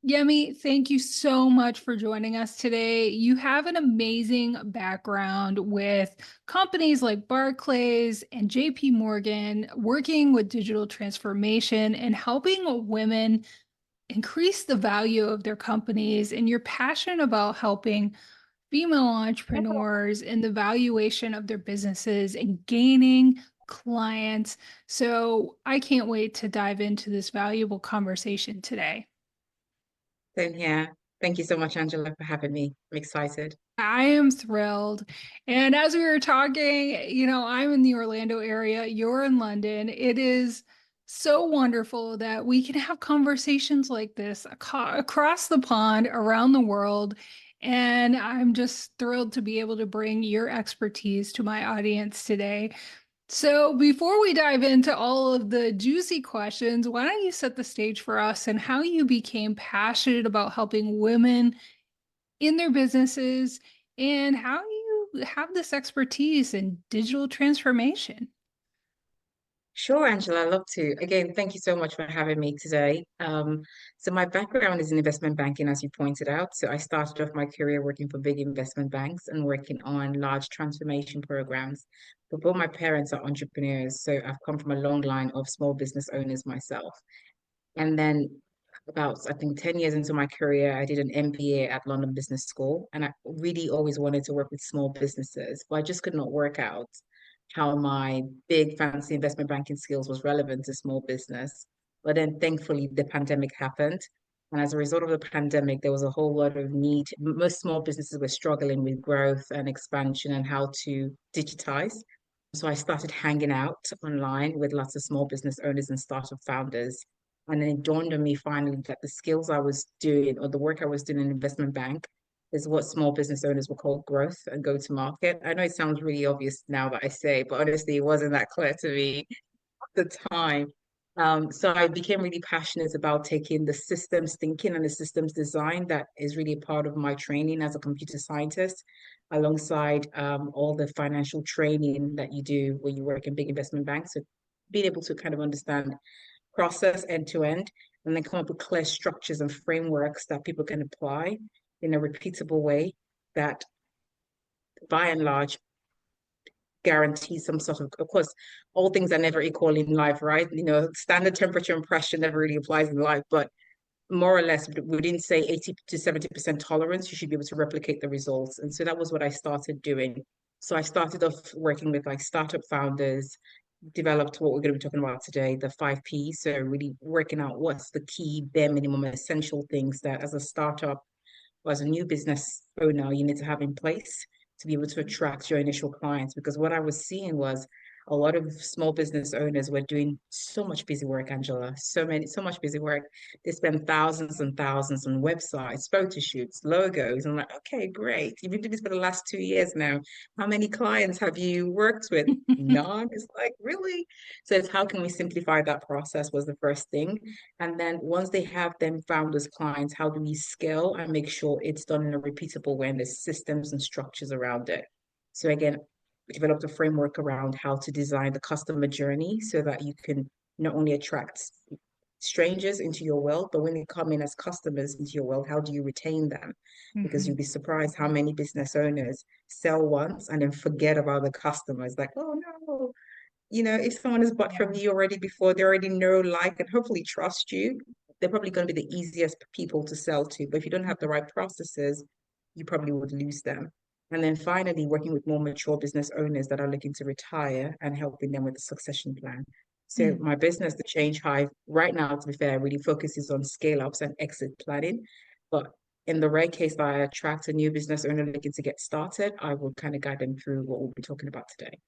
Yemi, thank you so much for joining us today. You have an amazing background with companies like Barclays and JP Morgan, working with digital transformation and helping women increase the value of their companies. And you're passionate about helping female entrepreneurs in the valuation of their businesses and gaining clients. So I can't wait to dive into this valuable conversation today. Same here. Thank you so much, Angela, for having me. I'm excited. I am thrilled. And as we were talking, I'm in the Orlando area, you're in London. It is so wonderful that we can have conversations like this across the pond, around the world. And I'm just thrilled to be able to bring your expertise to my audience today. So, before we dive into all of the juicy questions, why don't you set the stage for us and how you became passionate about helping women in their businesses and how you have this expertise in digital transformation? Sure, Angela, I'd love to. Again, thank you so much for having me today. So my background is in investment banking, as you pointed out. So I started off my career working for big investment banks and working on large transformation programs. But both my parents are entrepreneurs, so I've come from a long line of small business owners myself. And then about, I think, 10 years into my career, I did an MBA at London Business School. And I really always wanted to work with small businesses, but I just could not work out how my big fancy investment banking skills was relevant to small business. But then thankfully the pandemic happened. And as a result of the pandemic, there was a whole lot of need. Most small businesses were struggling with growth and expansion and how to digitize. So I started hanging out online with lots of small business owners and startup founders. And then it dawned on me finally that the skills I was doing or the work I was doing in investment bank is what small business owners will call growth and go to market. I know it sounds really obvious now that I say, but honestly, it wasn't that clear to me at the time. So I became really passionate about taking the systems thinking and the systems design that is really a part of my training as a computer scientist, alongside all the financial training that you do when you work in big investment banks. So being able to kind of understand process end to end and then come up with clear structures and frameworks that people can apply in a repeatable way that by and large guarantee some sort of course, all things are never equal in life, right? Standard temperature and pressure never really applies in life, but more or less within say 80 to 70% tolerance, you should be able to replicate the results. And so that was what I started doing. So I started off working with like startup founders, developed what we're going to be talking about today, the 5P. So really working out what's the key bare minimum essential things that as a startup or as a new business owner you need to have in place to be able to attract your initial clients. Because what I was seeing was a lot of small business owners were doing so much busy work, Angela, so much busy work. They spend thousands and thousands on websites, photo shoots, logos. I'm like, okay, great. You've been doing this for the last 2 years now. How many clients have you worked with? None. It's like, really? So it's how can we simplify that process was the first thing. And then once they have them found as clients, how do we scale and make sure it's done in a repeatable way and there's systems and structures around it? So again, we developed a framework around how to design the customer journey so that you can not only attract strangers into your world, but when they come in as customers into your world, how do you retain them? Because Mhm. you'll be surprised how many business owners sell once and then forget about the customers. Like, oh no, if someone has bought Yeah. from you already before, they already know, like, and hopefully trust you, they're probably going to be the easiest people to sell to. But if you don't have the right processes, you probably would lose them. And then finally, working with more mature business owners that are looking to retire and helping them with the succession plan. So Mm. my business, the Change Hive, right now, to be fair, really focuses on scale ups and exit planning. But in the rare case that I attract a new business owner looking to get started, I will kind of guide them through what we'll be talking about today.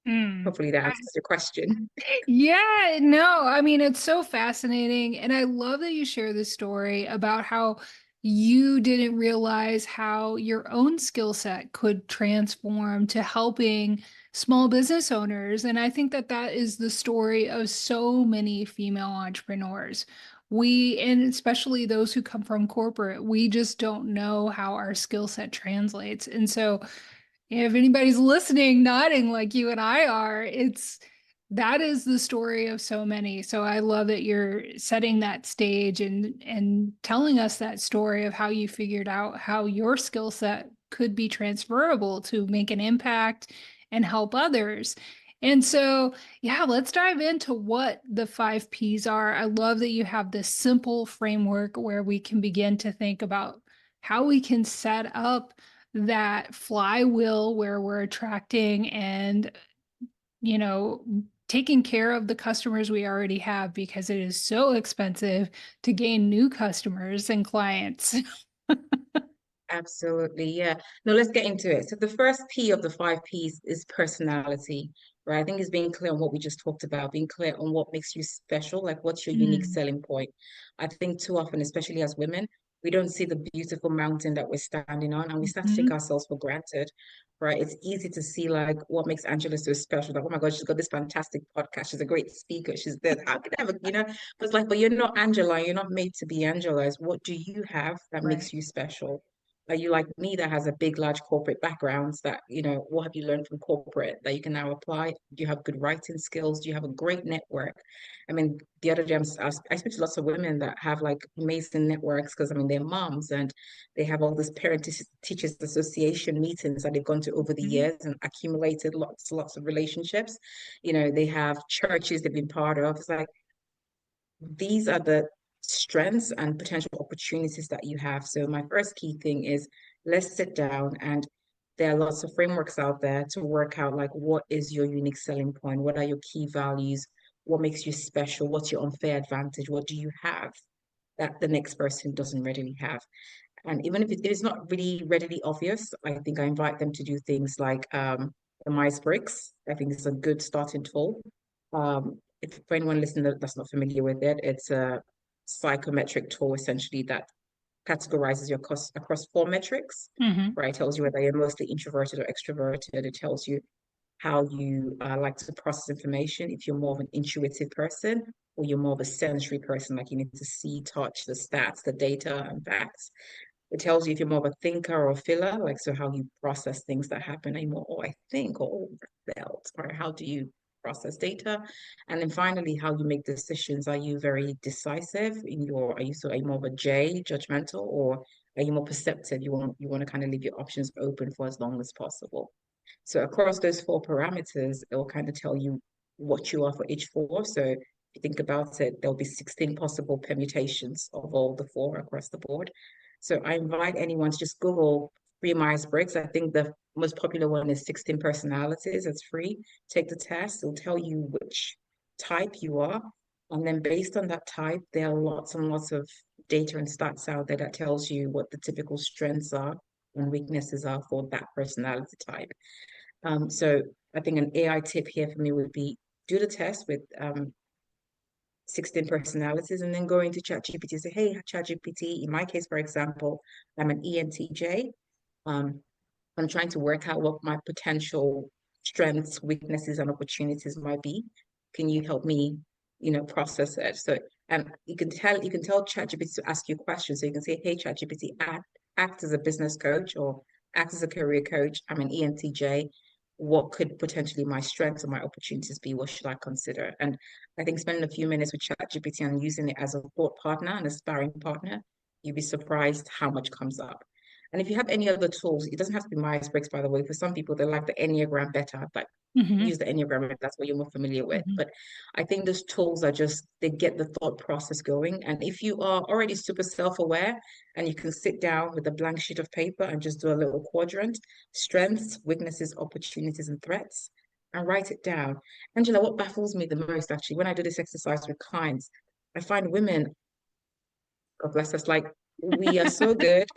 Mm. Hopefully that answers your question. Yeah, no, I mean, it's so fascinating. And I love that you share this story about how you didn't realize how your own skill set could transform to helping small business owners. And I think that that is the story of so many female entrepreneurs. And especially those who come from corporate, we just don't know how our skill set translates. And so, if anybody's listening, nodding like you and I are, it's That is the story of so many. So I love that you're setting that stage and telling us that story of how you figured out how your skill set could be transferable to make an impact and help others. And so, yeah, let's dive into what the 5 Ps are. I love that you have this simple framework where we can begin to think about how we can set up that flywheel where we're attracting and you know, taking care of the customers we already have because it is so expensive to gain new customers and clients. Absolutely, yeah. No, let's get into it. So the first P of the 5 Ps is personality, right? I think it's being clear on what we just talked about, being clear on what makes you special, like what's your unique Mm. selling point. I think too often, especially as women, we don't see the beautiful mountain that we're standing on, and we start to take Mhm. ourselves for granted, right? It's easy to see like what makes Angela so special. Like, oh my God, she's got this fantastic podcast. She's a great speaker. She's this. How can I have but it's like, but you're not Angela. You're not made to be Angela. It's what do you have that Right. makes you special? Are you like me that has a big, large corporate backgrounds that, what have you learned from corporate that you can now apply? Do you have good writing skills? Do you have a great network? I mean, the other day I speak to lots of women that have like amazing networks because I mean, they're moms and they have all this teachers association meetings that they've gone to over the Mhm. years and accumulated lots of relationships. They have churches they've been part of. It's like, these are the strengths and potential opportunities that you have. So my first key thing is let's sit down and there are lots of frameworks out there to work out like what is your unique selling point? What are your key values? What makes you special? What's your unfair advantage? What do you have that the next person doesn't readily have? And even if it is not really readily obvious, I think I invite them to do things like the Myers-Briggs. I think it's a good starting tool. If for anyone listening that's not familiar with it, it's a psychometric tool essentially that categorizes your costs across 4 metrics, Mhm. right? It tells you whether you're mostly introverted or extroverted. It tells you how you like to process information, if you're more of an intuitive person or you're more of a sensory person, like you need to see, touch the stats, the data, and facts. It tells you if you're more of a thinker or a feeler, like so how you process things that happen. Are you more, oh, I think, or oh, I felt, or how do you process data? And then finally, how you make decisions. Are you very decisive in your, are you more of a J, judgmental, or are you more perceptive? You want to kind of leave your options open for as long as possible. So across those 4 parameters, it will kind of tell you what you are for each four. So if you think about it, there'll be 16 possible permutations of all the four across the board. So I invite anyone to just Google free Myers-Briggs. I think the most popular one is 16 personalities. It's free. Take the test. It'll tell you which type you are. And then based on that type, there are lots and lots of data and stats out there that tells you what the typical strengths are and weaknesses are for that personality type. So I think an AI tip here for me would be do the test with 16 personalities and then go into ChatGPT and say, hey, ChatGPT, in my case, for example, I'm an ENTJ. Um, I'm trying to work out what my potential strengths, weaknesses, and opportunities might be. Can you help me, process it? So, and you can tell ChatGPT to ask you questions. So you can say, hey, ChatGPT, act as a business coach or act as a career coach. I'm an ENTJ. What could potentially my strengths or my opportunities be? What should I consider? And I think spending a few minutes with ChatGPT and using it as a thought partner and a sparring partner, you'd be surprised how much comes up. And if you have any other tools, it doesn't have to be Myers-Briggs, by the way. For some people, they like the Enneagram better, but Mhm. use the Enneagram if that's what you're more familiar with. Mhm. But I think those tools are just, they get the thought process going. And if you are already super self-aware and you can sit down with a blank sheet of paper and just do a little quadrant, strengths, weaknesses, opportunities, and threats, and write it down. Angela, what baffles me the most actually, when I do this exercise with clients, I find women, God bless us, like we are so good.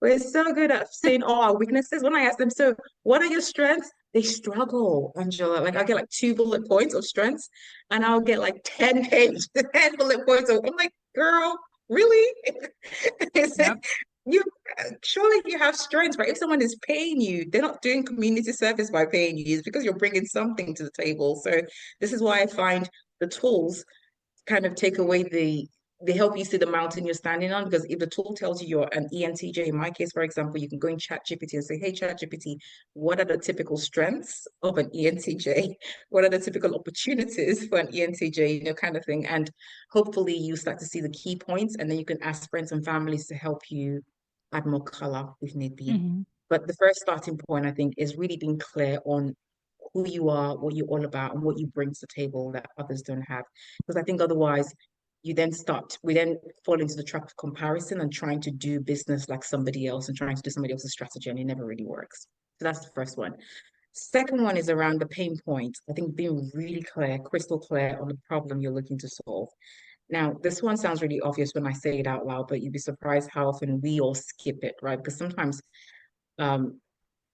We're so good at saying all our weaknesses. When I ask them, so what are your strengths? They struggle, Angela. Like I get like 2 bullet points of strengths, and I'll get like 10 pages, 10 bullet points. I'm like, girl, really? Is it, Yep. you surely you have strengths, right? If someone is paying you, they're not doing community service by paying you. It's because you're bringing something to the table. So this is why I find the tools kind of take away they help you see the mountain you're standing on. Because if the tool tells you you're an ENTJ, in my case, for example, you can go in ChatGPT and say, hey, ChatGPT, what are the typical strengths of an ENTJ? What are the typical opportunities for an ENTJ, kind of thing. And hopefully you start to see the key points, and then you can ask friends and families to help you add more color if need be. Hmm. But the first starting point, I think, is really being clear on who you are, what you're all about, and what you bring to the table that others don't have. Because I think otherwise, we then fall into the trap of comparison and trying to do business like somebody else and trying to do somebody else's strategy, and it never really works. So that's the first one. Second one is around the pain point. I think being really clear, crystal clear on the problem you're looking to solve. Now, this one sounds really obvious when I say it out loud, but you'd be surprised how often we all skip it, right? Because sometimes um,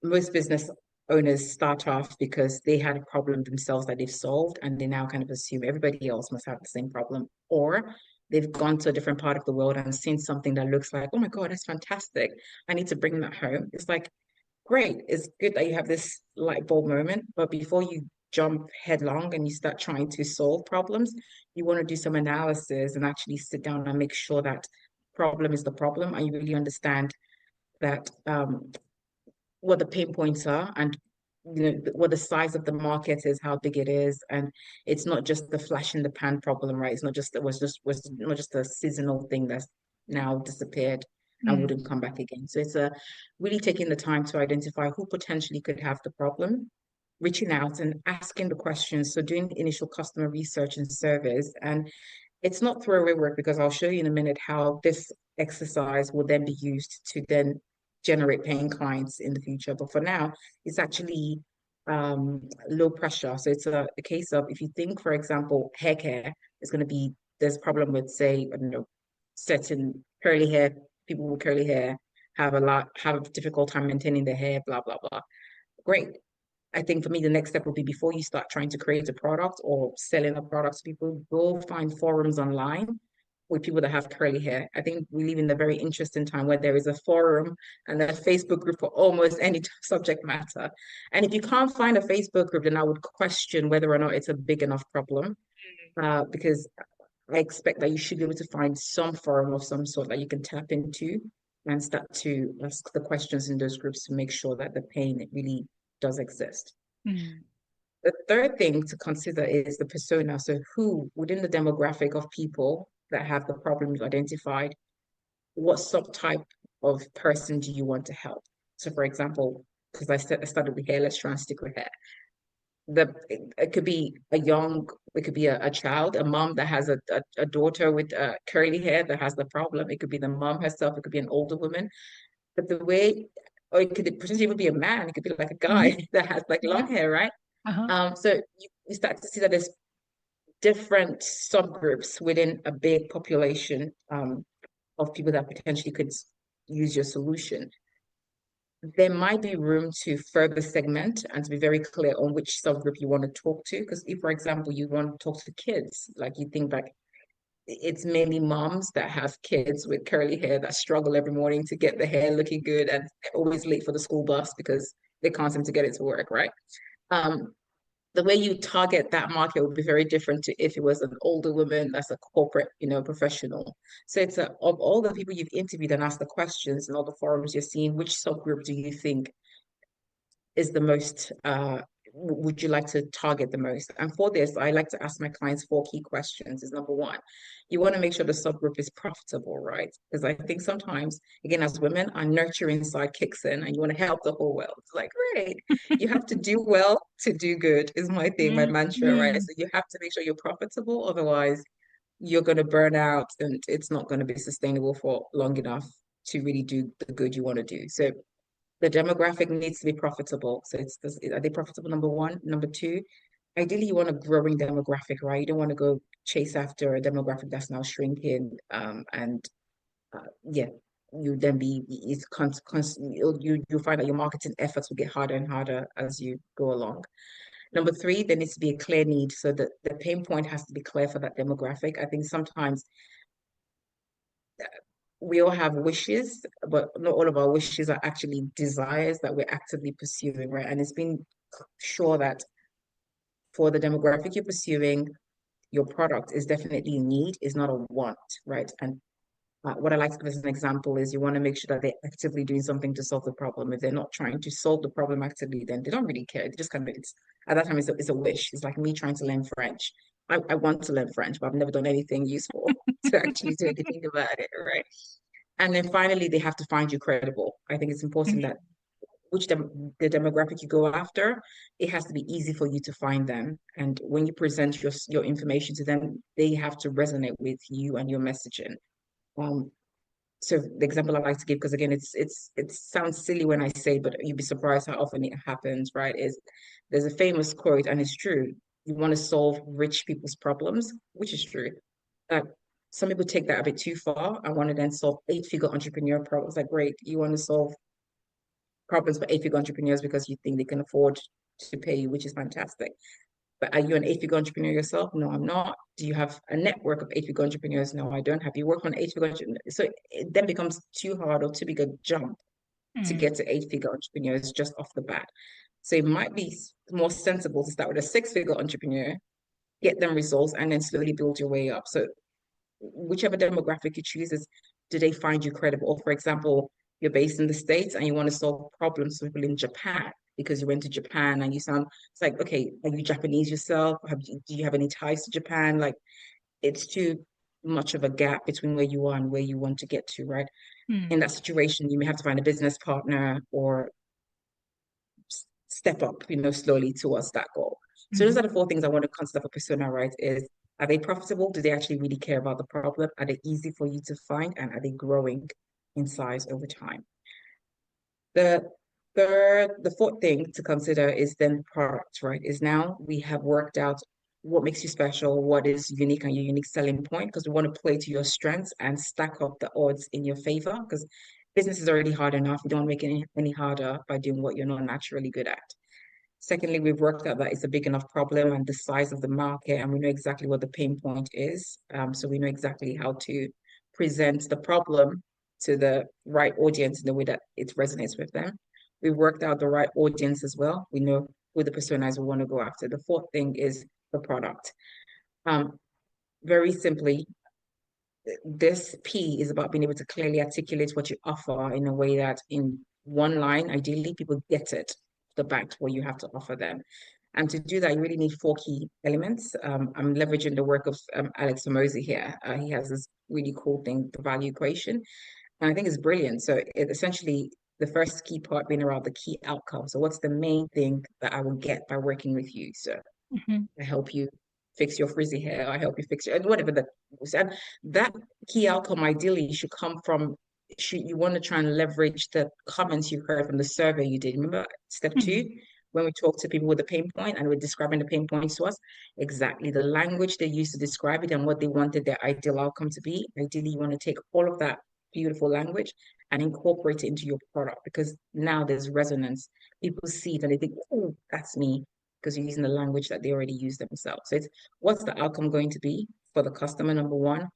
most business owners start off because they had a problem themselves that they've solved, and they now kind of assume everybody else must have the same problem. Or they've gone to a different part of the world and seen something that looks like, oh my God, that's fantastic. I need to bring that home. It's like, great. It's good that you have this light bulb moment, but before you jump headlong and you start trying to solve problems, you want to do some analysis and actually sit down and make sure that problem is the problem and you really understand that what the pain points are, and what the size of the market is, how big it is. And it's not just the flash in the pan problem, right? It's not just, was not just a seasonal thing that's now disappeared and Mm. wouldn't come back again. So it's a really taking the time to identify who potentially could have the problem, reaching out and asking the questions. So doing initial customer research and surveys. And it's not throwaway work, because I'll show you in a minute how this exercise will then be used to then generate paying clients in the future. But for now, it's actually low pressure. So it's a case of, if you think, for example, hair care is going to be, there's a problem with, say, I don't know, certain curly hair, people with curly hair have a difficult time maintaining their hair, blah, blah, blah. Great. I think for me, the next step would be, before you start trying to create a product or selling a product to people, go find forums online with people that have curly hair. I think we live in a very interesting time where there is a forum and a Facebook group for almost any subject matter. And if you can't find a Facebook group, then I would question whether or not it's a big enough problem, because I expect that you should be able to find some forum of some sort that you can tap into and start to ask the questions in those groups to make sure that the pain really does exist. Mm. The third thing to consider is the persona. So who within the demographic of people that have the problems identified, what subtype of person do you want to help? So for example, because I started with hair, let's try and stick with hair. It could be it could be a child, a mom that has a daughter with curly hair that has the problem. It could be the mom herself, it could be an older woman. But the way, or it could potentially even be a man, it could be like a Hmm. guy that has like long Yeah. hair, right? Uh-huh. So you start to see that there's different subgroups within a big population of people that potentially could use your solution. There might be room to further segment and to be very clear on which subgroup you want to talk to. Because if, for example, you want to talk to kids, like you think like it's mainly moms that have kids with curly hair that struggle every morning to get the hair looking good, and they're always late for the school bus because they can't seem to get it to work, right? Um, the way you target that market would be very different to if it was an older woman that's a corporate, professional. So it's of all the people you've interviewed and asked the questions and all the forums you're seeing, which subgroup do you think is the most would you like to target the most? And for this, I like to ask my clients four key questions. Is number one, you want to make sure the subgroup is profitable, right? Because I think sometimes, again, as women, our nurturing side kicks in and you want to help the whole world. It's like, great, you have to do well to do good, is my thing, my mantra, right? Mm. So you have to make sure you're profitable, otherwise you're going to burn out and it's not going to be sustainable for long enough to really do the good you want to do. So the demographic needs to be profitable. So are they profitable? Number one. Number two, ideally you want a growing demographic, right? You don't want to go chase after a demographic that's now shrinking. And yeah, you then be it's you find that your marketing efforts will get harder and harder as you go along. Number three, there needs to be a clear need. So the pain point has to be clear for that demographic. I think sometimes we all have wishes, but not all of our wishes are actually desires that we're actively pursuing, right? And it's been sure that for the demographic you're pursuing, your product is definitely a need, is not a want, right? And what I like to give as an example is you want to make sure that they're actively doing something to solve the problem. If they're not trying to solve the problem actively, then they don't really care. They just kind of, it's at that time, it's a wish. It's like me trying to learn French. I want to learn French, but I've never done anything useful to actually do anything about it, right? And then finally, they have to find you credible. I think it's important that the demographic you go after, it has to be easy for you to find them. And when you present your information to them, they have to resonate with you and your messaging. Um, so the example I like to give, because again, it sounds silly when I say, but you'd be surprised how often it happens, right? Is there's a famous quote, and it's true. You want to solve rich people's problems, which is true. Uh, some people take that a bit too far. I want to then solve eight-figure entrepreneur problems. Like, great, you want to solve problems for eight-figure entrepreneurs because you think they can afford to pay you, which is fantastic. But are you an eight-figure entrepreneur yourself? No, I'm not. Do you have a network of eight-figure entrepreneurs? No, I don't. Have you worked on eight-figure entrepreneurs? So it then becomes too hard or too big a jump to Mm-hmm. get to eight-figure entrepreneurs just off the bat. So it might be more sensible to start with a six-figure entrepreneur, get them results, and then slowly build your way up. So whichever demographic you choose is, do they find you credible? Or for example, you're based in the States and you want to solve problems for people in Japan because you went to Japan and you sound, it's like, okay, are you Japanese yourself? Do you have any ties to Japan? Like, it's too much of a gap between where you are and where you want to get to, right? In that situation, you may have to find a business partner or step up, slowly towards that goal. So those Mm-hmm. are the four things I want to consider for persona, right? Is, are they profitable? Do they actually really care about the problem? Are they easy for you to find? And are they growing in size over time? The the fourth thing to consider is then product, right? Is now we have worked out what makes you special, what is unique and your unique selling point, because we want to play to your strengths and stack up the odds in your favor, because business is already hard enough. You don't want to make it any harder by doing what you're not naturally good at. Secondly, we've worked out that it's a big enough problem and the size of the market, and we know exactly what the pain point is. So we know exactly how to present the problem to the right audience in the way that it resonates with them. We've worked out the right audience as well. We know who the personas we want to go after. The fourth thing is the product. Um, very simply, this P is about being able to clearly articulate what you offer in a way that in one line, ideally, people get it, the back what you have to offer them. And to do that, you really need four key elements. I'm leveraging the work of Alex Hormozi here. He has this really cool thing, the value equation. And I think it's brilliant. So it essentially, the first key part being around the key outcome. So what's the main thing that I will get by working with you? So Mm-hmm. I help you fix your frizzy hair. I help you fix your, whatever that was. And that key outcome ideally should come from, you want to try and leverage the comments you heard from the survey you did. Remember step Mm-hmm. two, when we talk to people with a pain point and we're describing the pain points to us, exactly the language they used to describe it and what they wanted their ideal outcome to be. Ideally, you want to take all of that beautiful language and incorporate it into your product, because now there's resonance. People see it and they think, oh, that's me, because you're using the language that they already use themselves. So it's, what's the outcome going to be for the customer, number one.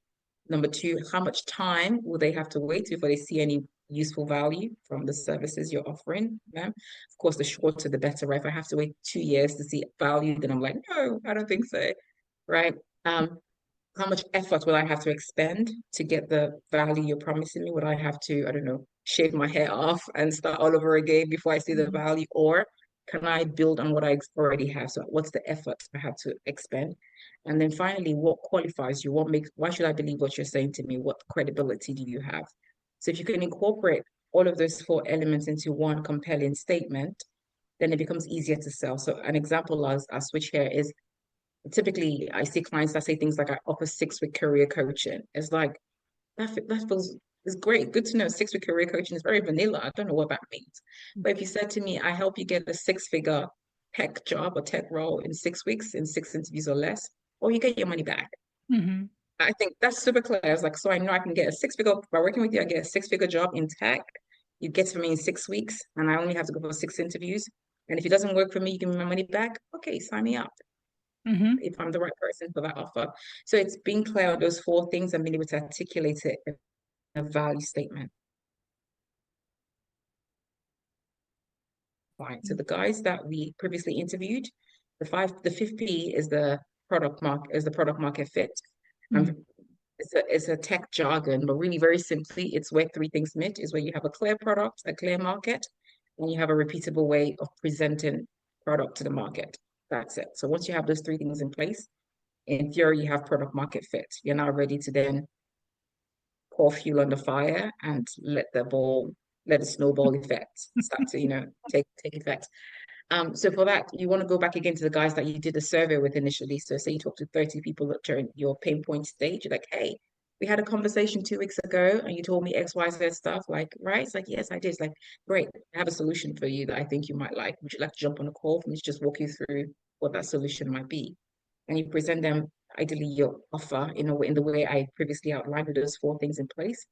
Number two, how much time will they have to wait before they see any useful value from the services you're offering them? Of course, the shorter, the better, right? If I have to wait 2 years to see value, then I'm like, no, I don't think so, right? How much effort will I have to expend to get the value you're promising me? Would I have to, I don't know, shave my hair off and start all over again before I see the Mm-hmm. value? Or can I build on what I already have? So what's the effort I have to expend? And then finally, what qualifies you? What makes, why should I believe what you're saying to me? What credibility do you have? So if you can incorporate all of those four elements into one compelling statement, then it becomes easier to sell. So an example I'll switch here is, typically I see clients that say things like, I offer 6 week career coaching. It's like, that feels, is great. Good to know. 6 week career coaching is very vanilla. I don't know what that means. But if you said to me, I help you get a six-figure tech job or tech role in 6 weeks, in 6 interviews or less, or you get your money back. Mm-hmm. I think that's super clear. I was like, so I know I can get a six-figure, by working with you, I get a six-figure job in tech. You get it for me in 6 weeks, and I only have to go for 6 interviews. And if it doesn't work for me, you give me my money back. Okay, sign me up Mm-hmm. if I'm the right person for that offer. So it's being clear on those four things and being able to articulate it in a value statement. Fine. So the guys that we previously interviewed, the fifth P is the the product market fit. Mm. And it's a tech jargon, but really very simply, it's where three things meet is where you have a clear product, a clear market, and you have a repeatable way of presenting product to the market. That's it. So once you have those three things in place, in theory, you have product market fit. You're now ready to then pour fuel on the fire and let the snowball effect start to, take effect. So for that, you want to go back again to the guys that you did the survey with initially. So say you talk to 30 people during your pain point stage, you're like, hey, we had a conversation 2 weeks ago and you told me XYZ stuff. Like, right? It's like, yes, I did. It's like, great, I have a solution for you that I think you might like. Would you like to jump on a call for me to just walk you through what that solution might be? And you present them ideally your offer in the way I previously outlined with those four things in place.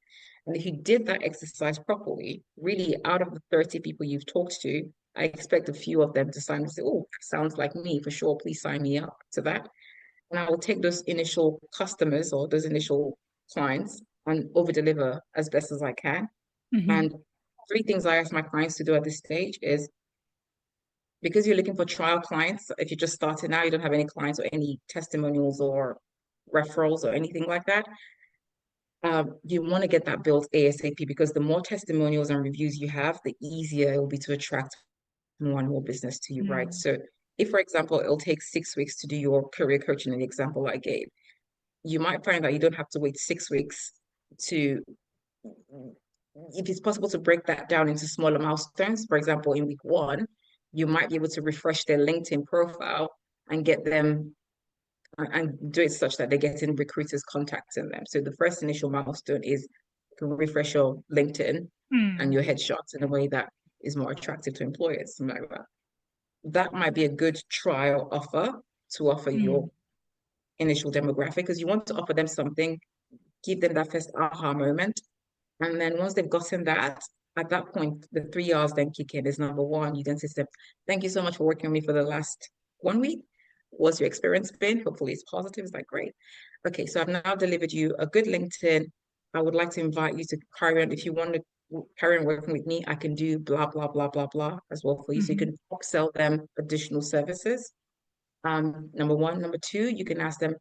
And if you did that exercise properly, really out of the 30 people you've talked to, I expect a few of them to sign and say, oh, sounds like me for sure. Please sign me up to that. And I will take those initial customers or those initial clients and over deliver as best as I can. Mm-hmm. And three things I ask my clients to do at this stage is because you're looking for trial clients, if you're just starting out, you don't have any clients or any testimonials or referrals or anything like that, you want to get that built ASAP because the more testimonials and reviews you have, the easier it will be to attract more and more business to you, right? Mm. So if, for example, it'll take 6 weeks to do your career coaching in the example I gave, you might find that you don't have to wait 6 weeks to, if it's possible to break that down into smaller milestones. For example, in week one, you might be able to refresh their LinkedIn profile and get them and do it such that they're getting recruiters contacting them. So the first initial milestone is to refresh your LinkedIn and Mm. your headshots in a way that is more attractive to employers, something like that. That might be a good trial offer to offer your Mm. initial demographic because you want to offer them something, give them that first aha moment. And then once they've gotten that, at that point, the 3 R's then kick in. Is number one, you then say to them, thank you so much for working with me for the last 1 week. What's your experience been? Hopefully it's positive. It's like, great. Okay, so I've now delivered you a good LinkedIn. I would like to invite you to carry on. If you want to carry on working with me, I can do blah, blah, blah, blah, blah as well for you. So you Mm-hmm. can upsell them additional services. Number one. Number two, you can ask them,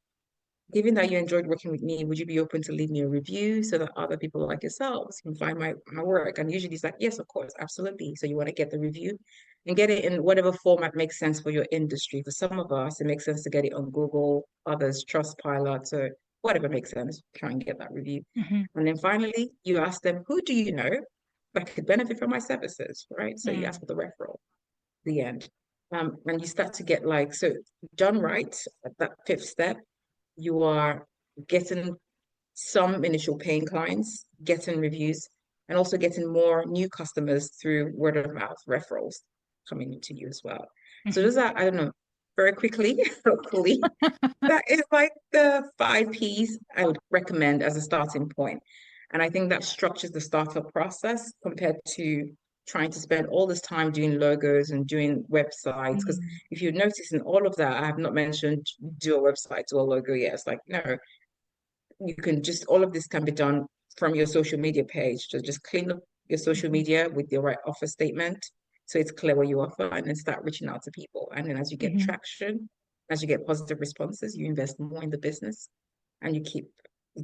given that you enjoyed working with me, would you be open to leave me a review so that other people like yourselves can find my work? And usually it's like, yes, of course, absolutely. So you want to get the review and get it in whatever format makes sense for your industry. For some of us, it makes sense to get it on Google, others, Trustpilot, so whatever makes sense, try and get that review. Mm-hmm. And then finally, you ask them, who do you know that could benefit from my services, right? So you Mm. ask for the referral, the end. And you start to get like, so done right at that fifth step, you are getting some initial paying clients, getting reviews, and also getting more new customers through word of mouth referrals coming into you as well. So Mm-hmm. those are, I don't know, very quickly, hopefully, that is like the 5 Ps I would recommend as a starting point. And I think that structures the startup process compared to trying to spend all this time doing logos and doing websites. Because Mm. if you notice in all of that, I have not mentioned do a website, do a logo yet. It's like, no, you can just, all of this can be done from your social media page. So just clean up your social Mm-hmm. media with your right offer statement. So it's clear what you offer and then start reaching out to people. And then as you get Mm-hmm. traction, as you get positive responses, you invest more in the business and you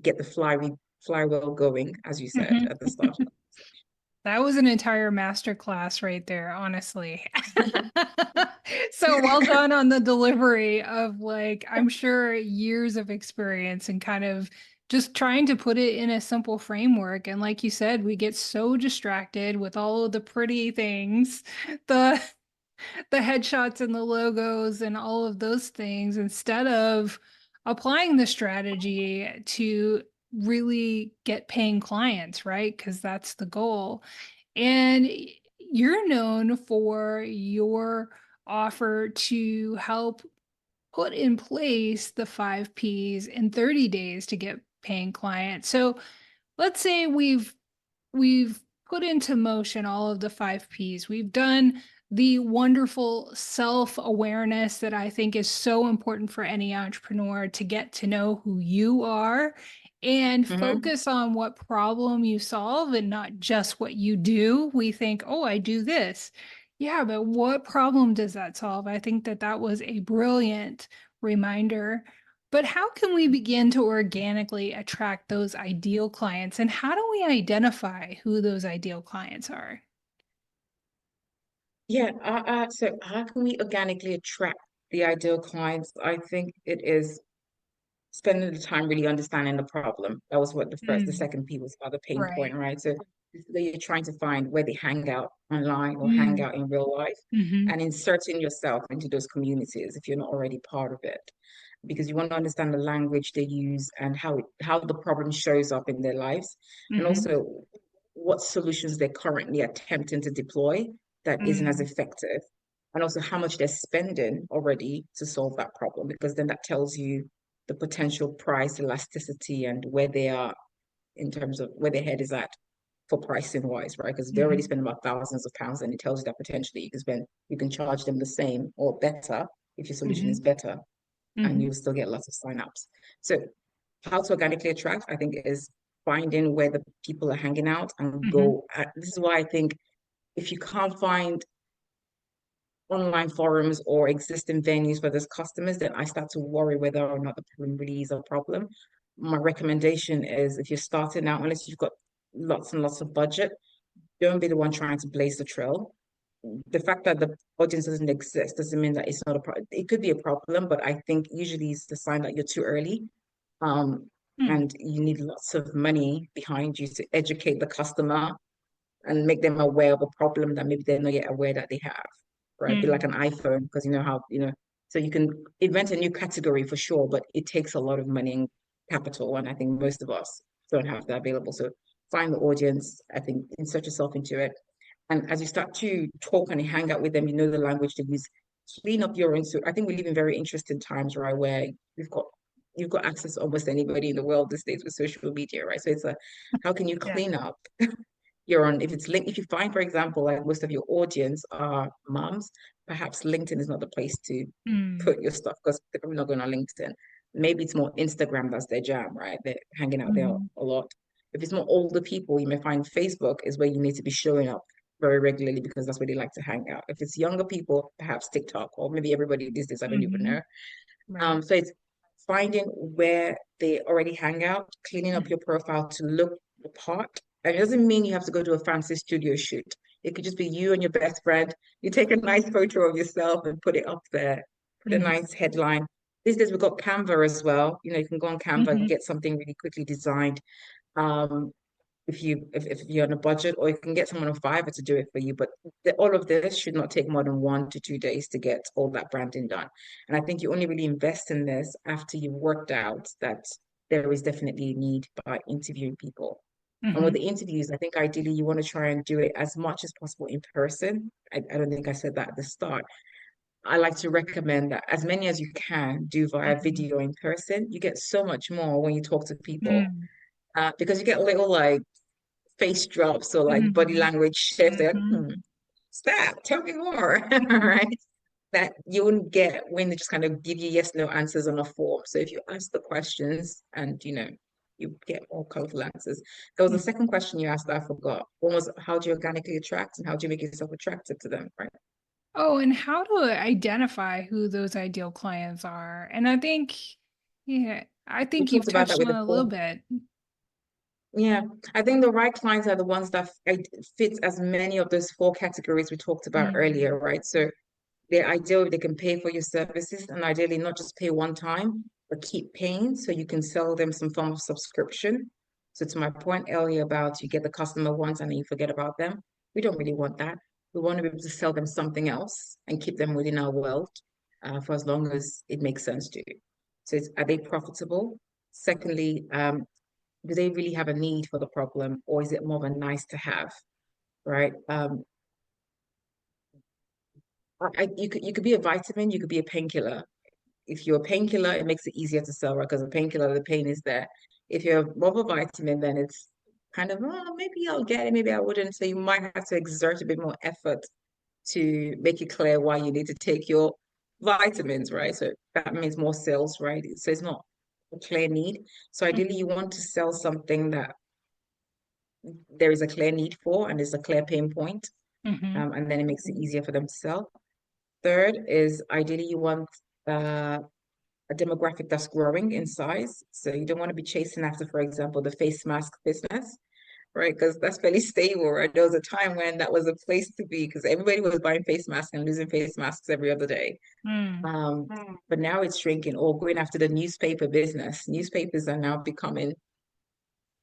get the flywheel going, as you said Mm-hmm. at the start. That was an entire masterclass right there, honestly. So well done on the delivery of like, I'm sure years of experience and kind of just trying to put it in a simple framework. And like you said, we get so distracted with all of the pretty things, the the headshots and the logos and all of those things instead of applying the strategy to really get paying clients, right? Because that's the goal. And you're known for your offer to help put in place the 5 Ps in 30 days to get paying clients. So let's say we've put into motion all of the 5 Ps. We've done the wonderful self-awareness that I think is so important for any entrepreneur to get to know who you are and Mm-hmm. focus on what problem you solve and not just what you do. We think, oh, I do this. Yeah, but what problem does that solve? I think that that was a brilliant reminder. But how can we begin to organically attract those ideal clients? And how do we identify who those ideal clients are? Yeah, so how can we organically attract the ideal clients? I think it is spending the time really understanding the problem. That was what the Mm, second P was about the pain point, right. right? So you're trying to find where they hang out online or hang Mm, out in real life hmm and inserting yourself into those communities if you're not already part of it. Because you want to understand the language they use and how the problem shows up in their lives, and hmm also what solutions they're currently attempting to deploy that isn't as mm, effective, and also how much they're spending already to solve that problem, because then that tells you the potential price elasticity and where they are in terms of where their head is at for pricing wise, right? Because they're already hmm spending about thousands of pounds, and it tells you that potentially you can charge them the same or better if your solution is hmm better, and hmm you'll still get lots of signups. So how to organically attract, I think, is finding where the people are hanging out and hmm go. This is why I think if you can't find online forums or existing venues for those customers, then I start to worry whether or not the problem really is a problem. My recommendation is if you're starting out, unless you've got lots and lots of budget, don't be the one trying to blaze the trail. The fact that the audience doesn't exist doesn't mean that it's not a problem. It could be a problem, but I think usually it's the sign that you're too early. Um, mm and you need lots of money behind you to educate the customer and make them aware of a problem that maybe they're not yet aware that they have, right? Be like mm an iPhone, because you know how, so you can invent a new category for sure, but it takes a lot of money and capital. And I think most of us don't have that available. So find the audience, I think, insert yourself into it. And as you start to talk and hang out with them, you know the language to use, clean up your own. So I think we live in very interesting times, right? Where we've got you've got access to almost anybody in the world these days with social media, right? So it's a how can you Yeah. clean up you're on if it's linked if you find, for example, like most of your audience are moms, perhaps LinkedIn is not the place to mm put your stuff because they're probably not going on LinkedIn. Maybe it's more Instagram that's their jam, right? They're hanging out there hmm a lot. If it's more older people, you may find Facebook is where you need to be showing up very regularly because that's where they like to hang out. If it's younger people, perhaps TikTok, or maybe everybody these days, I don't even hmm know. Right. So it's finding where they already hang out, cleaning up your profile to look the part. And it doesn't mean you have to go to a fancy studio shoot. It could just be you and your best friend. You take a nice photo of yourself and put it up there, put a hmm nice headline. These days we've got Canva as well. You can go on Canva and hmm get something really quickly designed. Um, if you're on a budget, or you can get someone on Fiverr to do it for you. But all of this should not take more than 1 to 2 days to get all that branding done. And I think you only really invest in this after you've worked out that there is definitely a need by interviewing people. And with hmm the interviews, I think ideally you want to try and do it as much as possible in person. I don't think I said that at the start. I like to recommend that as many as you can do via hmm video in person. You get so much more when you talk to people, mm because you get little like face drops or like body hmm language shifts. They're like, hmm stop, tell me more, right? That you wouldn't get when they just kind of give you yes, no answers on a form. So if you ask the questions and, you get more colorful answers. There was a second question you asked that I forgot. One was how do you organically attract and how do you make yourself attractive to them, right? Oh, and how to identify who those ideal clients are. And yeah, I We think you've talked about that touched with on the it a little four. bit. Yeah, I think the right clients are the ones that fit as many of those four categories we talked about mm earlier, right? So they're ideal if they can pay for your services, and ideally not just pay one time, but keep paying so you can sell them some form of subscription. So to my point earlier about you get the customer once and then you forget about them, we don't really want that. We want to be able to sell them something else and keep them within our world, for as long as it makes sense to you. So are they profitable? Secondly, do they really have a need for the problem, or is it more of a nice to have, right? You could be a vitamin, you could be a painkiller. If you're a painkiller, it makes it easier to sell, right? Because a painkiller, the pain is there. If you're more of a vitamin, then it's kind of, oh, maybe I'll get it, maybe I wouldn't. So you might have to exert a bit more effort to make it clear why you need to take your vitamins, right? So that means more sales, right? So it's not a clear need. So ideally, you want to sell something that there is a clear need for and there's a clear pain point, hmm and then it makes it easier for them to sell. Third is ideally you want a demographic that's growing in size. So you don't want to be chasing after, for example, the face mask business, right? Because that's fairly stable, right? There was a time when that was a place to be because everybody was buying face masks and losing face masks every other day. Mm. But now it's shrinking or going after the newspaper business. Newspapers are now becoming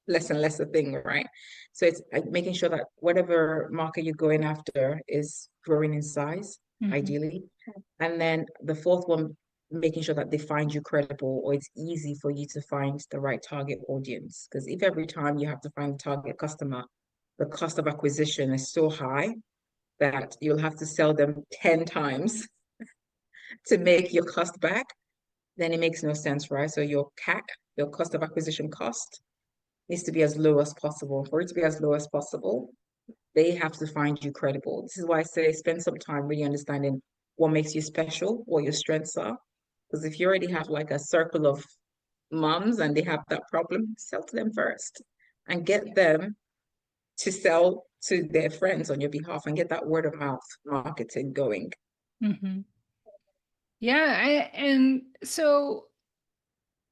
less and less a thing, right? So it's like making sure that whatever market you're going after is growing in size, Hmm. ideally. And then the fourth one, making sure that they find you credible or it's easy for you to find the right target audience. Because if every time you have to find a target customer, the cost of acquisition is so high that you'll have to sell them 10 times to make your cost back, then it makes no sense, right? So your CAC, your cost of acquisition cost, needs to be as low as possible. For it to be as low as possible, they have to find you credible. This is why I say spend some time really understanding what makes you special, what your strengths are. Because if you already have like a circle of moms and they have that problem, sell to them first and get them to sell to their friends on your behalf and get that word of mouth marketing going. Hmm. Yeah, and so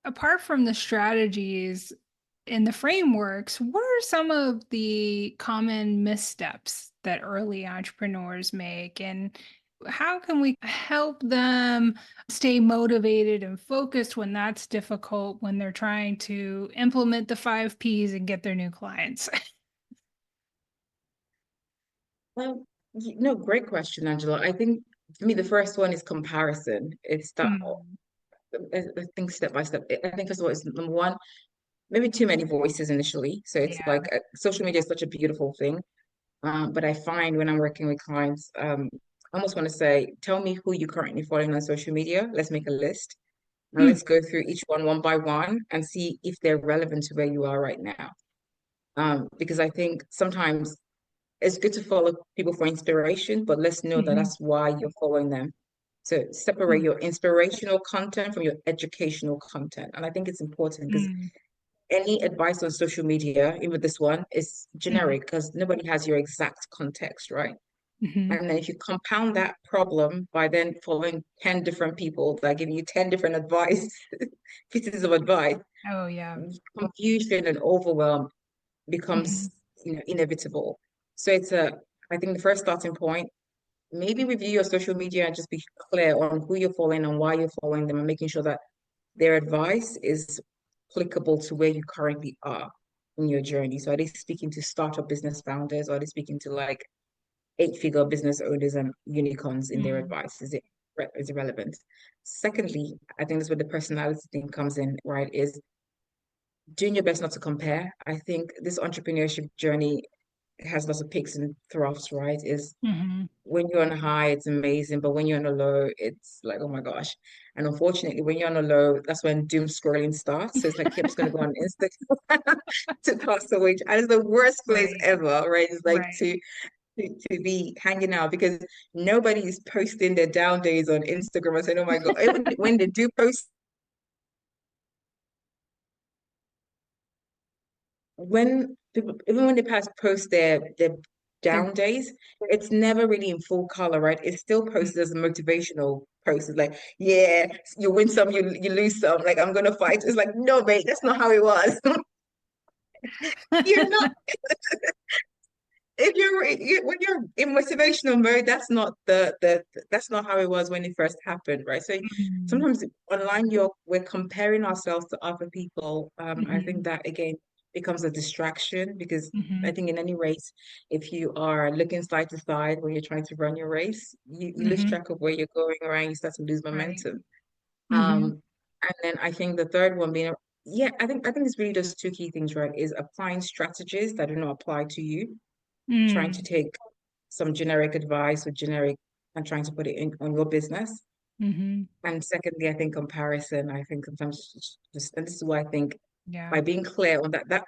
apart from the strategies and the frameworks, what are some of the common missteps that early entrepreneurs make? And how can we help them stay motivated and focused when that's difficult when they're trying to implement the 5 Ps and get their new clients? Well, no, great question, Angela. I think for me, the first one is comparison. It's that Mm, I think step by step. I think first of all, it's number one, maybe too many voices initially. So it's yeah. like social media is such a beautiful thing. But I find when I'm working with clients, I almost want to say, tell me who you're currently following on social media. Let's make a list. Now Mm, let's go through each one by one and see if they're relevant to where you are right now. Because I think sometimes it's good to follow people for inspiration, but let's know that mhm, that's why you're following them. So separate mm, your inspirational content from your educational content. And I think it's important because mm, any advice on social media, even this one, is mhm, generic because nobody has your exact context, right? mhm. And then if you compound that problem by then following 10 different people that are giving you 10 different advice, pieces of advice, Oh, yeah. confusion and overwhelm Mhm, becomes, inevitable. So I think the first starting point, maybe review your social media and just be clear on who you're following and why you're following them and making sure that their advice is applicable to where you currently are in your journey. So are they speaking to startup business founders? Or are they speaking to like eight-figure business owners and unicorns in their mm, advice? Is it relevant? Secondly, I think that's where the personality thing comes in, right? Is doing your best not to compare. I think this entrepreneurship journey has lots of peaks and troughs, right? Is mhm. when you're on a high, it's amazing, but when you're on a low, it's like, oh my gosh. And unfortunately, when you're on a low, that's when doom scrolling starts. So it's like, I'm just going to go on Instagram to pass away. And it's the worst place Right, ever, right? It's like right. to be hanging out because nobody is posting their down days on Instagram and saying, oh my God, even when they do post, when people, even when they post their They're down days, it's never really in full color, right? It's still mm, posted as a motivational post. It's like, yeah, you win some, you lose some. Like I'm gonna fight. It's like, no, mate, that's not how it was. You're not if when you're in motivational mode, that's not that's not how it was when it first happened, right? So mm, sometimes online we're comparing ourselves to other people. I think mhm, that again becomes a distraction because I mhm, think in any race, if you are looking side to side when you're trying to run your race, you lose mhm. track of where you're going around, you start to lose Right. momentum. Mhm, And then I think the third one being yeah, I think it's really just two key things, right? Is applying strategies that do not apply to you, trying to mm, take some generic advice or generic and trying to put it in on your business. mhm. And secondly, I think comparison. I think sometimes just and this is why I think Yeah. by being clear on that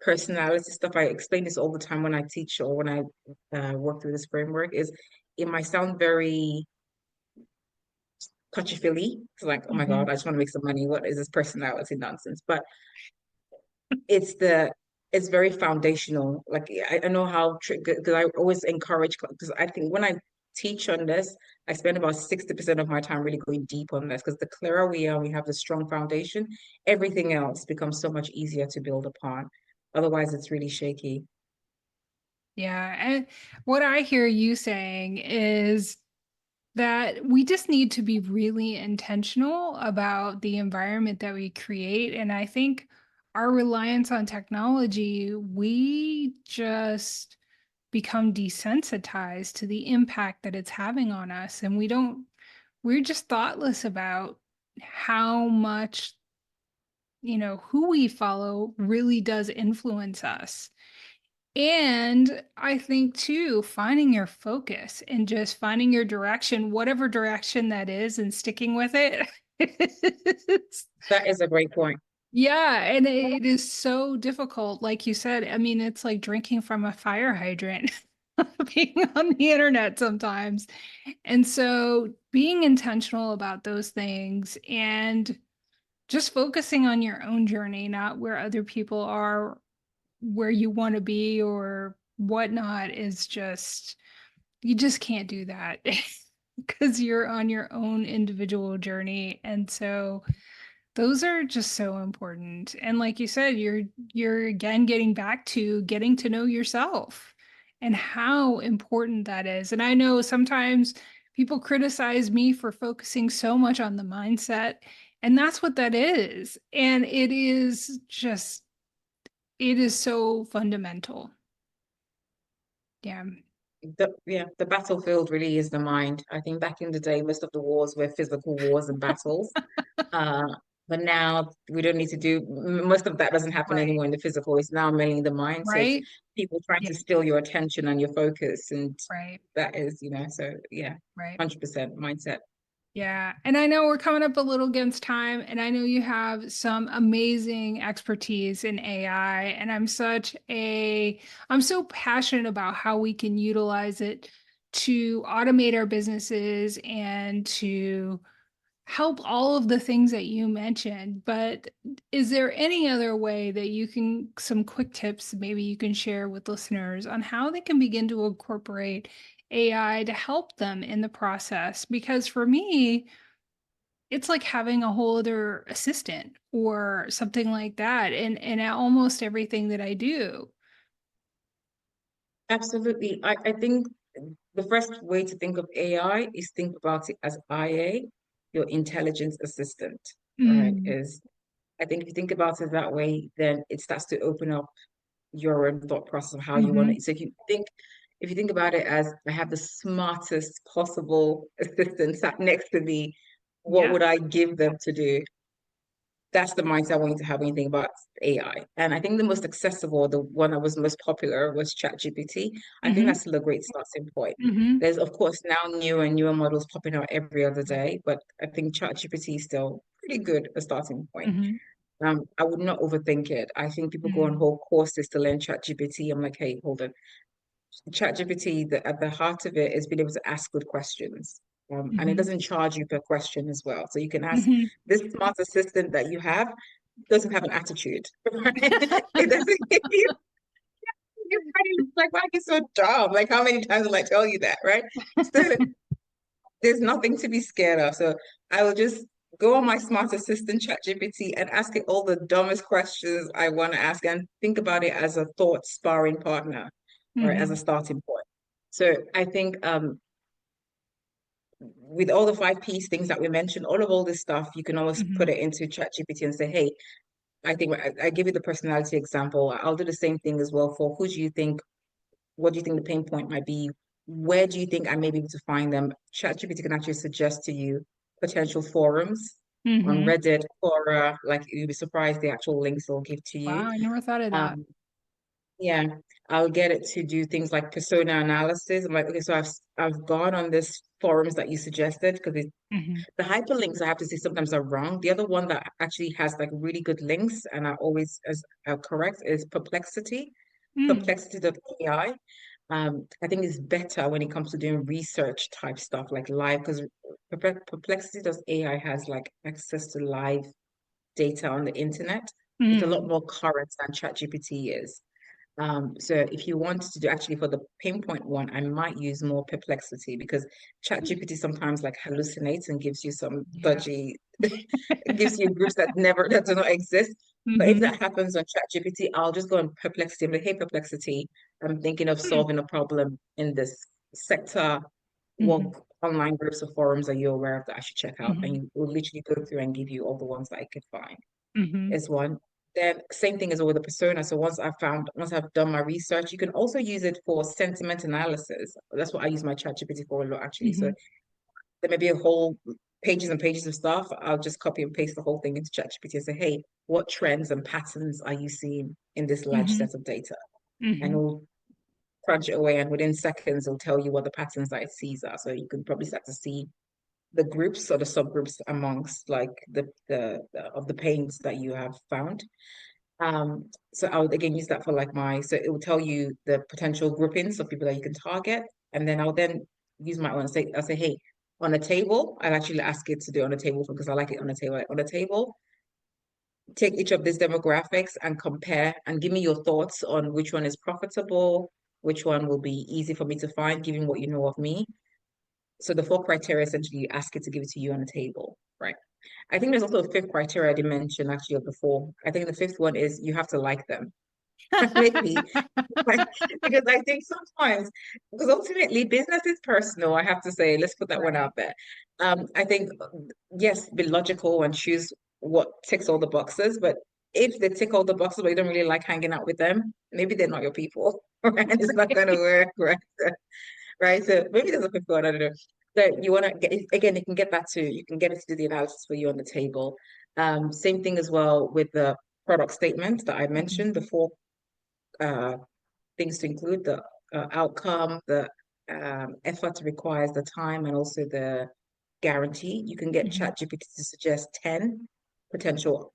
personality stuff, I explain this all the time when I teach or when I work through this framework, is it might sound very touchy-feely. It's like, oh my Mhm, God, I just want to make some money. What is this personality nonsense? But it's the it's very foundational. Like I know how because I always encourage because I think when I teach on this, I spend about 60% of my time really going deep on this because the clearer we are, we have the strong foundation, everything else becomes so much easier to build upon. Otherwise, it's really shaky. Yeah. And what I hear you saying is that we just need to be really intentional about the environment that we create. And I think our reliance on technology, we just become desensitized to the impact that it's having on us. And we're just thoughtless about how much, who we follow really does influence us. And I think too, finding your focus and just finding your direction, whatever direction that is, and sticking with it. That is a great point. Yeah, and it is so difficult. Like you said, I mean, it's like drinking from a fire hydrant, being on the internet sometimes. And so being intentional about those things and just focusing on your own journey, not where other people are, where you want to be or whatnot, is just, you just can't do that because you're on your own individual journey. And so those are just so important. And like you said, you're again getting back to getting to know yourself and how important that is. And I know sometimes people criticize me for focusing so much on the mindset, and that's what that is. And it is so fundamental. Yeah. The battlefield really is the mind. I think back in the day, most of the wars were physical wars and battles. Uh, but now we don't need to do most of that doesn't happen Right. anymore in the physical. It's now mainly in the mind. So it's Right. people trying Yeah. to steal your attention and your focus. And Right. that is, so yeah, Right. 100% mindset. Yeah. And I know we're coming up a little against time, and I know you have some amazing expertise in AI, and I'm so passionate about how we can utilize it to automate our businesses and to help all of the things that you mentioned. But is there any other way that some quick tips maybe you can share with listeners on how they can begin to incorporate AI to help them in the process? Because for me, it's like having a whole other assistant or something like that in almost everything that I do. Absolutely. I think the first way to think of AI is think about it as IA, your intelligence assistant, right? Mm, Is I think if you think about it that way, then it starts to open up your own thought process of how you want hmm. it. So if you think about it as I have the smartest possible assistant sat next to me, what Yeah. would I give them to do? That's the mindset I want you to have when you think about AI. And I think the most accessible, the one that was most popular was ChatGPT. I think Hmm. that's still a great starting point. Hmm. There's of course now newer and newer models popping out every other Right. day, but I think ChatGPT is still pretty good a starting point. Hmm. I would not overthink it. I think people go on Mm, whole courses to learn ChatGPT. I'm like, hey, hold on. ChatGPT, at the heart of it is being able to ask good questions. And it hmm. doesn't charge you per question as well. So you can ask Hmm. this smart assistant that you have doesn't have an attitude. Right? It doesn't give you, like, why are you so dumb? Like, how many times will I tell you that, right? So there's nothing to be scared of. So I will just go on my smart assistant, ChatGPT, and ask it all the dumbest questions I want to ask and think about it as a thought sparring partner or as a Hmm. starting point. So I think with all the five P's things that we mentioned, all this stuff, you can always put Hmm. it into ChatGPT and say, hey, I think I give you the personality example. I'll do the same thing as well for who do you think, what do you think the pain point might be? Where do you think I may be able to find them? ChatGPT can actually suggest to you potential forums on Hmm. Reddit, or like you'd be surprised the actual links they'll give to you. Wow, I never thought of that. Um, yeah, I'll get it to do things like persona analysis. I'm like, okay, so I've gone on this forums that you suggested because Hmm. the hyperlinks I have to say sometimes are wrong. The other one that actually has like really good links and are always as correct is Perplexity, Mm. perplexity.ai. I think it's better when it comes to doing research type stuff like live because perplexity.ai has like access to live data on the internet. It's a lot Mm. more current than ChatGPT is. So if you want to do actually for the pinpoint one, I might use more Perplexity because ChatGPT sometimes like hallucinates and gives you some Yeah. dodgy, it gives you groups that do not exist. But if Mm-hmm. that happens on ChatGPT, I'll just go on Perplexity and be like, hey Perplexity, I'm thinking of Hmm. solving a problem in this sector. What Hmm. online groups or forums are you aware of that I should check out? And Hmm. you will literally go through and give you all the ones that I could find Hmm. is one. Then same thing as with the persona. So once I've done my research, you can also use it for sentiment analysis. That's what I use my ChatGPT for a lot, actually. So Hmm. there may be a whole pages and pages of stuff. I'll just copy and paste the whole thing into ChatGPT and say, hey, what trends and patterns are you seeing in this large Hmm. set of data? And Hmm. it'll crunch it away, and within seconds, it'll tell you what the patterns that it sees are. So you can probably start to see the groups or the subgroups amongst like the of the pains that you have found. So I would again use that for like so it will tell you the potential groupings of people that you can target, and then I'll then use my own I'll say, hey, on a table, I'll actually ask it to do it on a table because I like it on a table. Like, on a table, take each of these demographics and compare and give me your thoughts on which one is profitable, which one will be easy for me to find, given what you know of me. So the four criteria essentially you ask it to give it to you on a table, right? I think there's also a fifth criteria I didn't mention actually of the four. I think the fifth one is you have to like them. Maybe because I think sometimes because ultimately business is personal. I have to say, let's put that one Right. out there. I think yes, be logical and choose what ticks all the boxes, but if they tick all the boxes but you don't really like hanging out with them, maybe they're not your people, right? It's not gonna work, right? Right? So maybe there's a fifth one, I don't know. So you want to get again, you can get it to do the analysis for you on the table. Same thing as well with the product statement that I Mhm. mentioned, the four uh, things to include the outcome, the effort requires, the time, and also the guarantee. You can get Mhm. ChatGPT to suggest 10 potential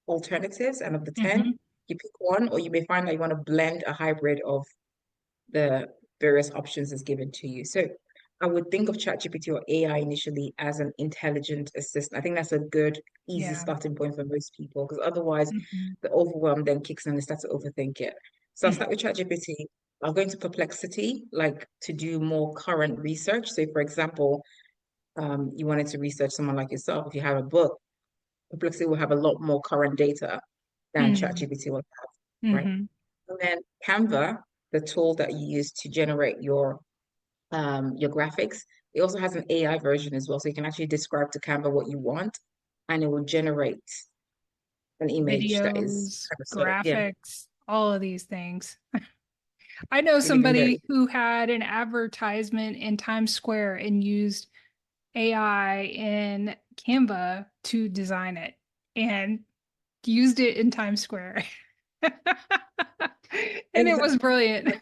alternatives, and of the 10, Mhm. you pick one, or you may find that you want to blend a hybrid of the various options is given to you. So I would think of ChatGPT or AI initially as an intelligent assistant. I think that's a good, easy Yeah. starting point for most people because otherwise Mhm. the overwhelm then kicks in and they start to overthink it. So I'll Mhm. start with ChatGPT. I'll go into Perplexity, like to do more current research. So, for example, you wanted to research someone like yourself. If you have a book, Perplexity will have a lot more current data than Mhm. ChatGPT will have, right? Mhm. And then Canva, the tool that you use to generate your graphics, it also has an AI version as well. So you can actually describe to Canva what you want, and it will generate an image that is Videos, kind of sort of yeah, graphics, all of these things. I know really even better. somebody who had an advertisement in Times Square and used AI in Canva to design it and used it in Times Square. And it was Exactly. brilliant.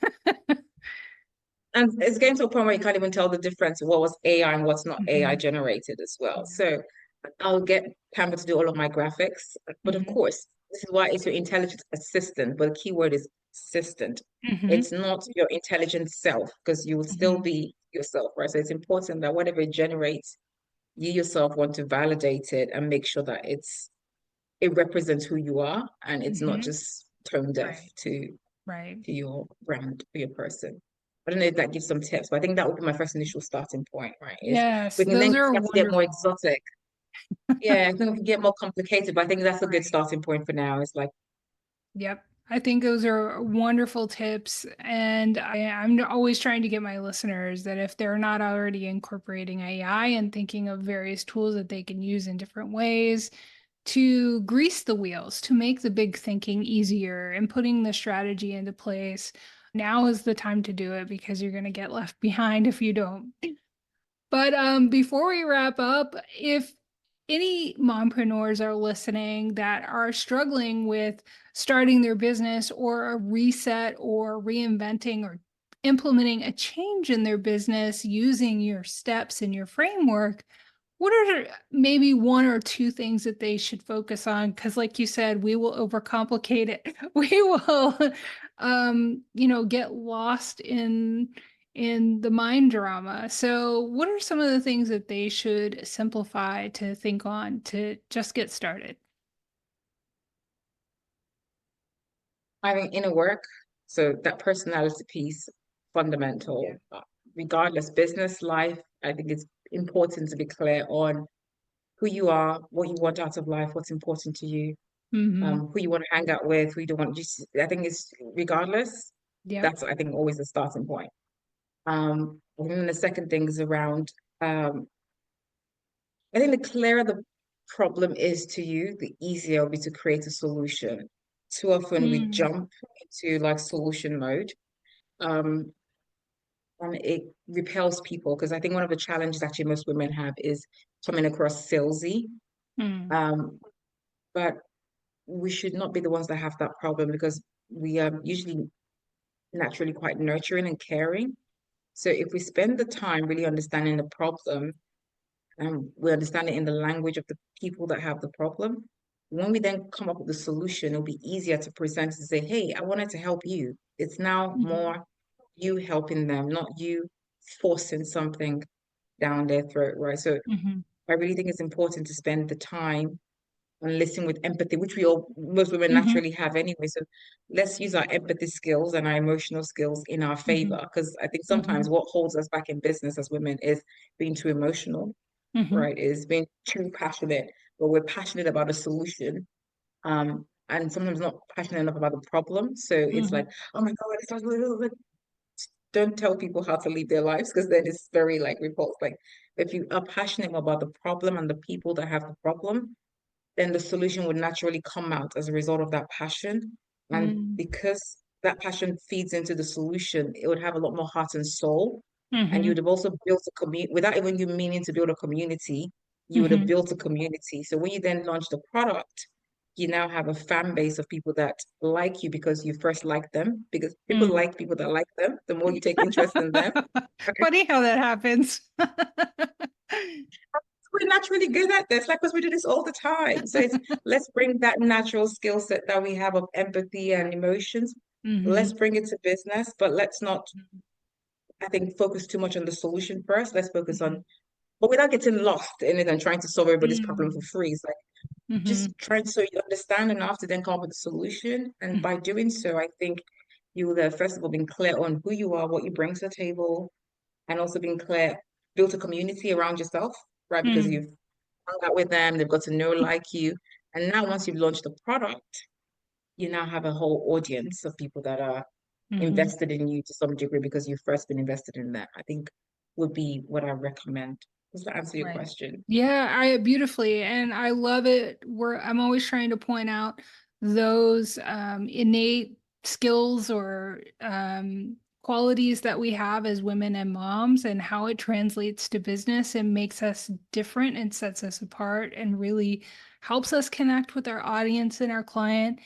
And it's getting to a point where you can't even tell the difference what was AI and what's not AI Mhm. generated as well. Yeah. So I'll get Canva to do all of my graphics. But of Mhm. course, this is why it's your intelligent assistant. But the key word is assistant. Mhm. It's not your intelligent self because you will still Mhm. be yourself, right? So it's important that whatever it generates, you yourself want to validate it and make sure that it represents who you are and it's not Mhm. just tone deaf Right. to Right. your brand or your person. I don't know if that gives some tips, but I think that would be my first initial starting point, right? Is Yes, we can then those are start to get more wonderful. exotic. Yeah, I think we can get more complicated, but I think that's a good Right. starting point for now. It's like, Yep. I think those are wonderful tips. And I'm always trying to get my listeners that if they're not already incorporating AI and thinking of various tools that they can use in different ways to grease the wheels, to make the big thinking easier and putting the strategy into place, now is the time to do it because you're going to get left behind if you don't. But before we wrap up, if any mompreneurs are listening that are struggling with starting their business or a reset or reinventing or implementing a change in their business using your steps and your framework, what are maybe one or two things that they should focus on? Because, like you said, we will overcomplicate it. We will, get lost in the mind drama. So, what are some of the things that they should simplify to think on to just get started? having inner work. So that personality piece, fundamental, regardless, business life, I think it's important to be clear on who you are, what you want out of life, what's important to you, Mm-hmm. who you want to hang out with, who you don't want. Just, I think it's regardless. Yep. That's I think always the starting point. And then the second thing is around. I think the clearer the problem is to you, the easier it'll be to create a solution. Too often we Mm. jump into like solution mode, um, and it repels people because I think one of the challenges actually most women have is coming across salesy. Mm. Um, but we should not be the ones that have that problem because we are usually naturally quite nurturing and caring. So if we spend the time really understanding the problem and we understand it in the language of the people that have the problem, when we then come up with the solution, it'll be easier to present and say, hey, I wanted to help you. It's now Mm-hmm. more you helping them, not you forcing something down their throat, right? So Mm-hmm. I really think it's important to spend the time and listen with empathy, which we all, most women Mm-hmm. naturally have anyway. So let's use our empathy skills and our emotional skills in our Mm-hmm. favor. Because I think Mm-hmm. sometimes what holds us back in business as women is being too emotional, Mm-hmm. right? Is being too passionate, but we're passionate about a solution. And sometimes not passionate enough about the problem. So it's Mm-hmm. like, oh my God, it's like, don't tell people how to live their lives because then it's very like repulsive. Like if you are passionate about the problem and the people that have the problem, then the solution would naturally come out as a result of that passion. And because that passion feeds into the solution, it would have a lot more heart and soul. And you Mm-hmm. would have also built a community without even you meaning to build a community, you would have Mm-hmm. built a community. So when you then launch the product, you now have a fan base of people that like you because you first like them, because people Mm. like people that like them. The more you take interest in them, okay, Funny how that happens. we're naturally good at this, like because we do this all the time. So it's let's bring that natural skill set that we have of empathy and emotions. Let's Mm-hmm. bring it to business, but let's not, I think, focus too much on the solution first. Let's focus Mm-hmm. on, but without getting lost in it and trying to solve everybody's problem for Mm-hmm. free. It's like Mm-hmm. just trying so you understand enough to then come up with a solution. And by doing so, I think you will have, first of all, been clear on who you are, what you bring to the table, and also being clear, built a community around yourself, right? Because Mm-hmm. you've hung out with them, they've got to know, like you. And now, once you've launched the product, you now have a whole audience of people that are Mm-hmm. invested in you to some degree because you've first been invested in them. I think would be what I recommend. Does that answer your Right. question? Yeah, I beautifully, and I love it. Where I'm always trying to point out those innate skills or qualities that we have as women and moms, and how it translates to business and makes us different and sets us apart, and really helps us connect with our audience and our client,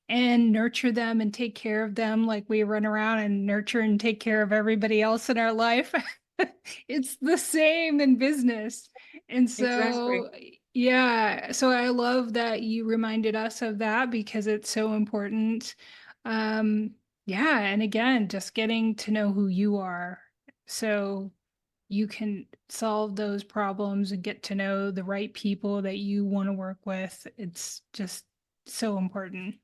and nurture them and take care of them like we run around and nurture and take care of everybody else in our life. It's the same in business. And Exactly. so, yeah, so I love that you reminded us of that because it's so important. Um, yeah, and again, just getting to know who you are so you can solve those problems and get to know the right people that you want to work with. It's just so important.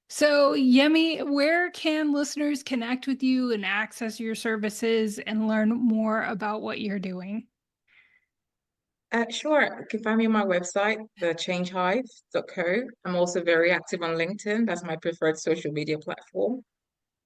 So, Yemi, where can listeners connect with you and access your services and learn more about what you're doing? Sure. You can find me on my website, the changehive.co. I'm also very active on LinkedIn. That's my preferred social media platform.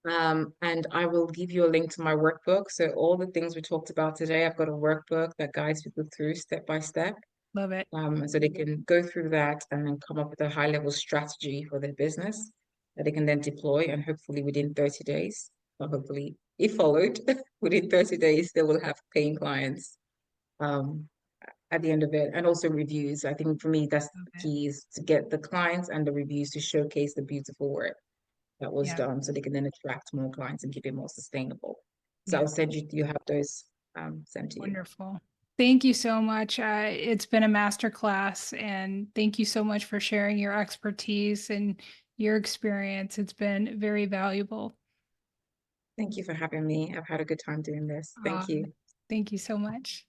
And I will give you a link to my workbook. So all the things we talked about today, I've got a workbook that guides people through step by step. Love it. So they can go through that and then come up with a high level strategy for their business that they can then deploy and hopefully within 30 days, or hopefully if followed, within 30 days, they will have paying clients um, at the end of it. And also reviews. I think for me, that's Love the it. key is to get the clients and the reviews to showcase the beautiful work that was Yeah. done so they can then attract more clients and keep it more sustainable. So Yeah. I'll send you, you have those sent to you. Wonderful. Thank you so much. It's been a masterclass, and thank you so much for sharing your expertise and your experience. It's been very valuable. Thank you for having me. I've had a good time doing this. Thank Um, you. Thank you so much.